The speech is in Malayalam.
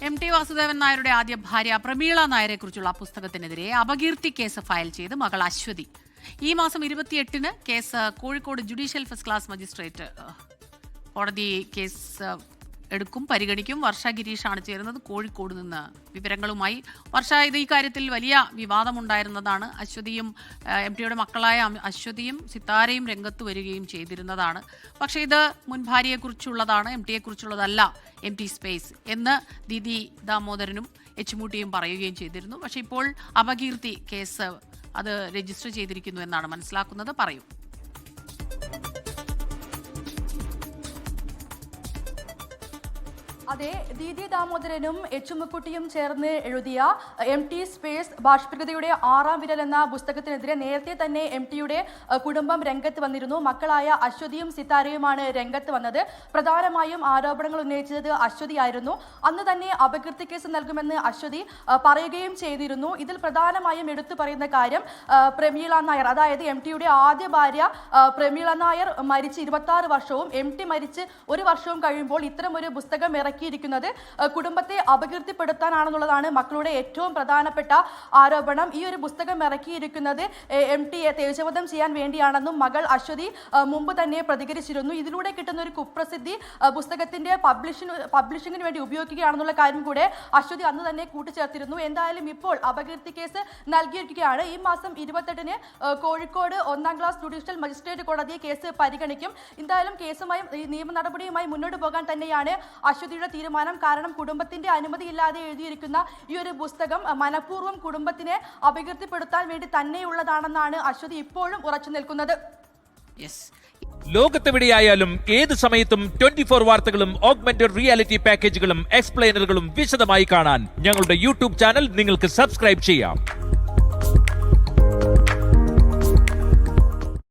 MT വാസുദേവൻ നായരുടെ ആദ്യ ഭാര്യ പ്രമീള നായരെക്കുറിച്ചുള്ള പുസ്തകത്തിനെതിരെ അപകീർത്തി കേസ് ഫയൽ ചെയ്ത് മകൾ അശ്വതി. ഈ മാസം 28-ന് case Kozhikode judicial first class magistrate കോടതി കേസ് എടുക്കും, പരിഗണിക്കും. വർഷ ഗിരീഷാണ് ചേരുന്നത് കോഴിക്കോട് നിന്ന് വിവരങ്ങളുമായി. വർഷ, ഇത് ഈ കാര്യത്തിൽ വലിയ വിവാദമുണ്ടായിരുന്നതാണ്. അശ്വതിയും MTയുടെ മക്കളായ അശ്വതിയും സിത്താരയും രംഗത്ത് വരികയും ചെയ്തിരുന്നതാണ്. പക്ഷേ ഇത് മുൻ ഭാര്യയെക്കുറിച്ചുള്ളതാണ്, MTയെക്കുറിച്ചുള്ളതല്ല MT സ്പേസ് എന്ന് ദീദി ദാമോദരനും എച്ചുമൂട്ടിയും പറയുകയും ചെയ്തിരുന്നു. പക്ഷേ ഇപ്പോൾ അപകീർത്തി കേസ് അത് രജിസ്റ്റർ ചെയ്തിരിക്കുന്നു എന്നാണ് മനസ്സിലാക്കുന്നത്. പറയൂ. അതെ, ദീദി ദാമോദരനും എച്ചുമുക്കുട്ടിയും ചേർന്ന് എഴുതിയ MT സ്പേസ് ബാഷ്പീകൃതിയുടെ 6-ാം വിരൽ എന്ന പുസ്തകത്തിനെതിരെ നേരത്തെ തന്നെ MTയുടെ കുടുംബം രംഗത്ത് വന്നിരുന്നു. മക്കളായ അശ്വതിയും സിത്താരയുമാണ് രംഗത്ത് വന്നത്. പ്രധാനമായും ആരോപണങ്ങൾ ഉന്നയിച്ചത് അശ്വതിയായിരുന്നു. അന്ന് തന്നെ അപകീർത്തി കേസ് നൽകുമെന്ന് അശ്വതി പറയുകയും ചെയ്തിരുന്നു. ഇതിൽ പ്രധാനമായും എടുത്തു പറയുന്ന കാര്യം പ്രമീള നായർ, അതായത് MTയുടെ ആദ്യ ഭാര്യ പ്രമീള നായർ മരിച്ച് 26 വർഷവും MT മരിച്ച് 1 വർഷവും കഴിയുമ്പോൾ ഇത്തരം ഒരു പുസ്തകം ഇറക്കിയിരിക്കുന്നത് കുടുംബത്തെ അപകീർത്തിപ്പെടുത്താനാണെന്നുള്ളതാണ് മക്കളുടെ ഏറ്റവും പ്രധാനപ്പെട്ട ആരോപണം. ഈ ഒരു പുസ്തകം ഇറക്കിയിരിക്കുന്നത് MTയെ തേജോവധം ചെയ്യാൻ വേണ്ടിയാണെന്നും മകൾ അശ്വതി മുമ്പ് തന്നെ പ്രതികരിച്ചിരുന്നു. ഇതിലൂടെ കിട്ടുന്ന ഒരു കുപ്രസിദ്ധി പുസ്തകത്തിന്റെ പബ്ലിഷിങ്ങിന് വേണ്ടി ഉപയോഗിക്കുകയാണെന്നുള്ള കാര്യം കൂടെ അശ്വതി അന്ന് തന്നെ കൂട്ടിച്ചേർത്തിരുന്നു. എന്തായാലും ഇപ്പോൾ അപകീർത്തി കേസ് നൽകിയിരിക്കുകയാണ്. ഈ മാസം 28-ന് കോഴിക്കോട് 1-ാം ക്ലാസ് ജുഡീഷ്യൽ മജിസ്ട്രേറ്റ് കോടതി കേസ് പരിഗണിക്കും. എന്തായാലും കേസുമായി നിയമ നടപടിയുമായി മുന്നോട്ട് പോകാൻ തന്നെയാണ് അശ്വതിയുടെ തീരുമാനം. കാരണം കുടുംബത്തിന്റെ അനുമതിയില്ലാതെ എഴുതിയിരിക്കുന്ന ഈ ഒരു പുസ്തകം മനഃപൂർവ്വം കുടുംബത്തിനെ അപകീർത്തിപ്പെടുത്താൻ വേണ്ടി തന്നെയുള്ളതാണെന്നാണ് അശ്വതി ഇപ്പോഴും ഉറച്ചു നിൽക്കുന്നത്. ലോകത്തെവിടെയായാലും ഏത് സമയത്തും 24 വാർത്തകളും ഓഗ്മെന്റഡ് റിയാലിറ്റി പാക്കേജുകളും എക്സ്പ്ലെയിനറുകളും വിശദമായി കാണാൻ ഞങ്ങളുടെ യൂട്യൂബ് ചാനൽ നിങ്ങൾക്ക് സബ്സ്ക്രൈബ് ചെയ്യാം.